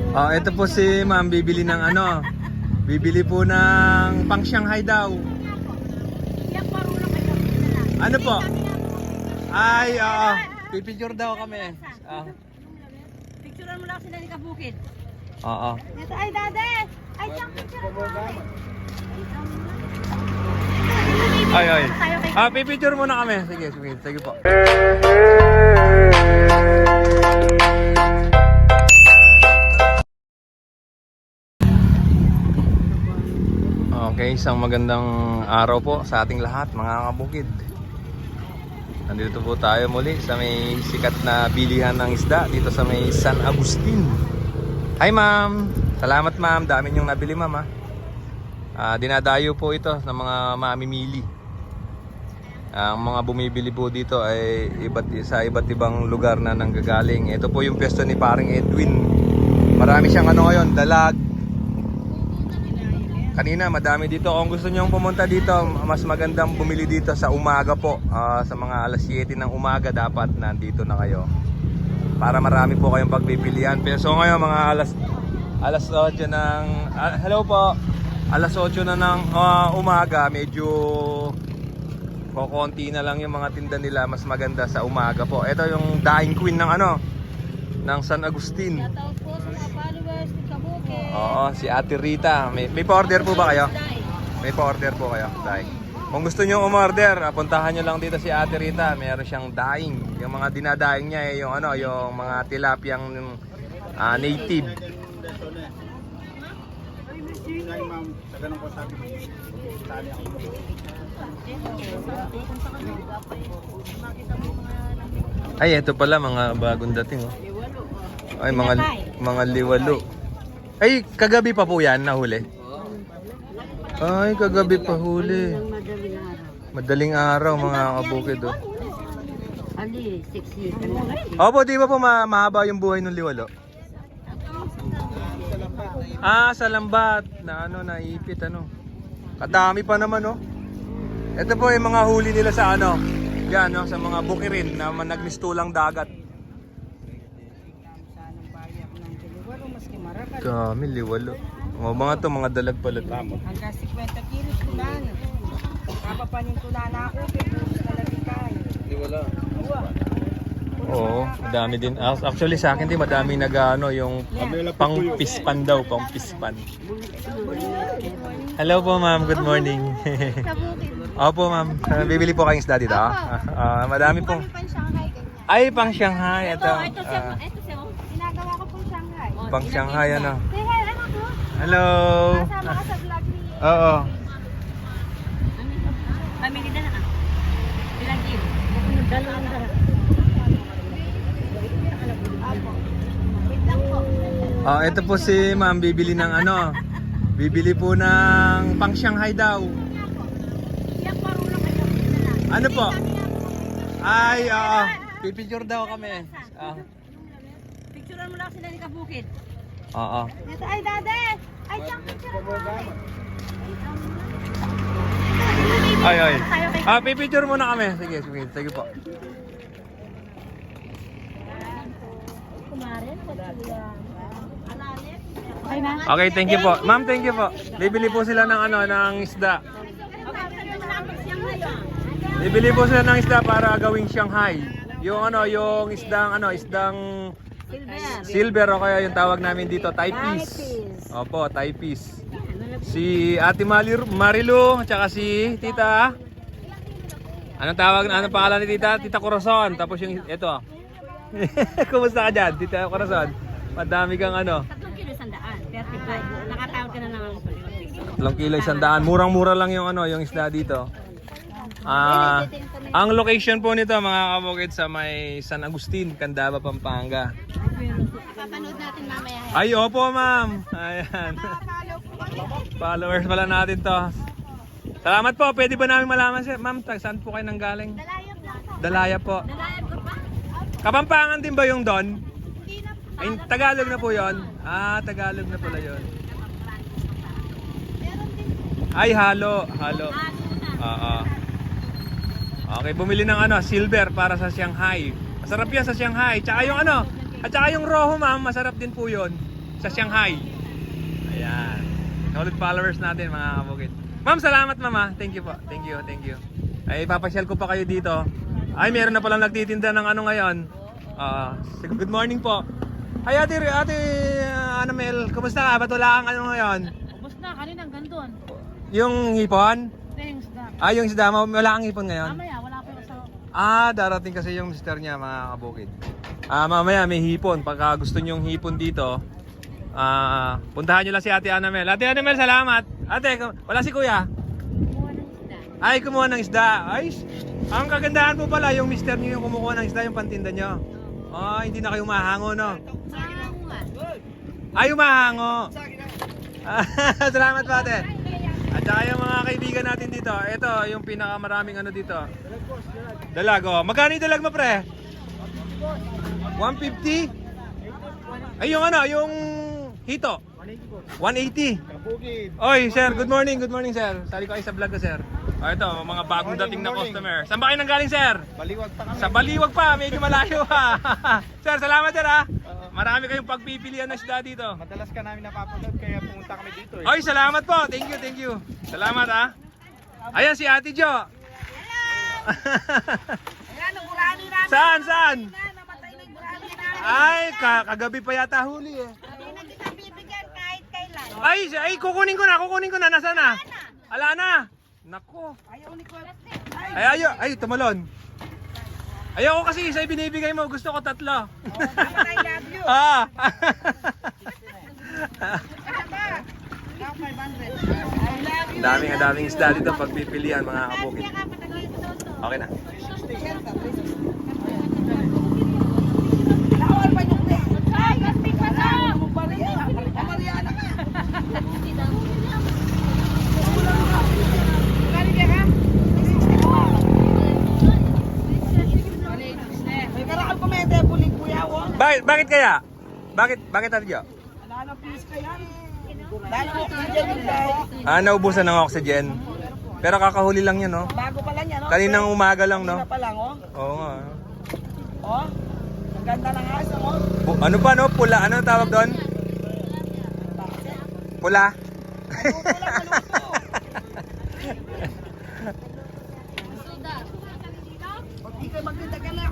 Ito po si ma'am, bibili ng ano. Bibili po ng pang Shanghai daw. Ano po? Ay, oo. Pipicture daw kami. Picturean mo lang sila ni Kabukid. Oo. Ito ay dade. Ay, siyang picture mo. Ay. Pipicture muna kami. Sige po. Okay, isang magandang araw po sa ating lahat mga kabukid. Nandito po tayo muli sa may sikat na bilihan ng isda dito sa may San Agustin. Hi ma'am! Salamat ma'am, dami niyong nabili ma'am ha. Dinadayo po ito ng mga mamimili. Ang mga bumibili po dito ay iba't ibang lugar na nanggagaling. Ito po yung pwesto ni paring Edwin. Marami siyang ano ngayon, dalag. Kanina madami dito. Kung gusto nyong pumunta dito, mas magandang bumili dito sa umaga po. Sa mga alas 7 ng umaga dapat nandito na kayo. Para marami po kayong pagpipilian. Pero so ngayon mga alas 8 ng hello po. Alas 8 na ng umaga, medyo kokonti na lang yung mga tinda nila. Mas maganda sa umaga po. Ito yung Daing Queen ng ng San Agustin. Shoutout po sa mga followers ni Kabukid. Oo, si Ate Rita. May pa-order po ba kayo? May pa-order po kayo, Daing. Kung gusto nyo umorder, puntahan nyo lang dito si Ate Rita. Meron siyang daing. Yung mga dinadaing niya yung yung mga tilapiyang native. Ay, ito pala mga bagong dating Ay, mga liwalo. Ay, kagabi pa po yan nahuli. Ay, kagabi pa huli. Madaling araw mga kabukid Ali, sexy. Opo, di ba po mahaba yung buhay ng liwalo? Sa lambat na naipit Kadami pa naman Ito po yung mga huli nila sa yan sa mga bukirin na nagmistulang dagat. Dami liwalo. Mga mga dalag pala. Hanggang 50 kilos tulan. Kapapanin tulan ako, pero nalagikay. Liwalo. Oo, madami din. Actually sa akin din madami yung pang-pispan daw, pang-pispan. Hello po ma'am, good morning. Opo ma'am, bibili po kayong isda dito madami po. Ay, pang Shanghai. Ito siya. Ginagawa ko pong Shanghai. Pang Shanghai Say hi, anak ko. Hello. Kasama ka sa vlog ni... Oo. Family na na. Ilang kilo? Dalawang dala. Ito po si ma'am, bibili ng bibili po ng pang Shanghai daw. Ano po? Ay, pipicture daw kami. Picturean mo lang sila ni Kabukid. Oo. Ito ay dade. Ay, siyang picture mo. Ay. Pipicture muna kami. Sige po. Okay, thank you po. Ma'am, thank you po. Bibili po sila ng ng isda. Bibili po sila ng isda para gawing Shanghai. Yung yung isdang silver o kaya yung tawag namin dito, Taipis. Opo, Taipis. Si Ate Marilu, at saka si Tita. Anong pangalan ni Tita? Tita Corazon. Tapos yung ito. Kumusta ka dyan, Tita Corazon? Madami kang 3 kilo 100. 35. Nakatawag ka na naman ko. 3 kilo 100. Murang-mura lang yung yung isda dito. Ang location po nito mga kabukid sa may San Agustin, Candaba, Pampanga. Papanood natin mamaya. Ay, opo ma'am. Ayan. Followers pala natin to. Salamat po. Pwede ba namin malaman ma'am, saan po kayo nanggaling? Dalayap Dalaya po. lang po. Dalayap ko pa? Kapampangan din ba yung doon? Hindi na po. Ay, Tagalog na po yon. Tagalog na pala yon. Ay, halo. Oo. Okay, bumili ng silver para sa Shanghai. Masarap yan sa Shanghai. Tsaka yung at saka yung roho ma'am, masarap din po yon. sa Shanghai. Ayan. Solid followers natin mga kabukid. Ma'am, salamat mama. Thank you po. Thank you, thank you. Ay, papasyal ko pa kayo dito. Ay, meron na palang nagtitinda ng ano ngayon. Good morning po. Ay, ate Anamel, kumusta ka? Ba't wala kang ano ngayon? Ubus na, kaninang gandun. Yung hipon? Thanks, Doc. Yung isda mo, wala kang hipon ngayon? Mamaya, wala pa yung asawa. Darating kasi yung mister niya mga kabukid. Mamaya may hipon. Pagka gusto nyo yung hipon dito, puntahan nyo lang si Ate Anamel. Ate Anamel, salamat. Ate, wala si Kuya? Kumuha ng isda. Ay, kumuha ng isda. Ay, ang kagandahan po pala, yung mister nyo yung kumukuha ng isda, yung pantinda nyo. Hindi na kayo mahango, no? Ay, umahango. Salamat po, ate. At saka yung mga kaibigan natin dito, ito yung pinakamaraming ano dito. Dalag, Magkano yung dalag mo, pre? 150? Ay, yung ano, yung hito? 180. Oy, sir, good morning, sir. Sali ko kayo sa vlog ko, sir. Ito, mga bagong dating na customer. Saan ba kayo nanggaling, sir? Baliwag pa kami. Sa Baliwag pa, medyo malayo ha. Sir, salamat sir ha. Marami kayong pagpipilian na isda dito. Madalas ka namin napapanood kaya pumunta kami dito eh. Oy, salamat po. Thank you. Salamat ha. Ayan si Ate Jo. Ayan, ang burani namin. Saan? Namatay na yung burani namin. Ay, kagabi pa yata huli eh. Hindi na kita bibigyan kahit kailan. Ay, kukunin ko na. Nasaan na? Ala na. Nako. Ayaw ni Kuya. Ay, tumalon. Ayaw ko kasi isa binibigay mo. Gusto ko 3. I love you. Now 500. Daming isda dito pagpipilian mga kabukid. Okay na. Nawal pa yung pre. Ay, gaspi pa na. Mariana ka. Kali ka ka? May karakal ko may tebuling kuya wo. Bakit kaya? Bakit Ate Jo? Wala nang peace ka yan. Dahil mo oxygen yung guys. Naubusan ng oxygen. Pero kakahuli lang yan, no? Bago pa lang yan, no? Kaninang umaga lang, no? Kanina pa lang, oh. Oo nga. Oh. Ang ganda ng asa, oh. Ano pa, no? Pula. Ano tawag doon? Pula. Maluto lang, maluto. Pag di kayo magtinda ka na,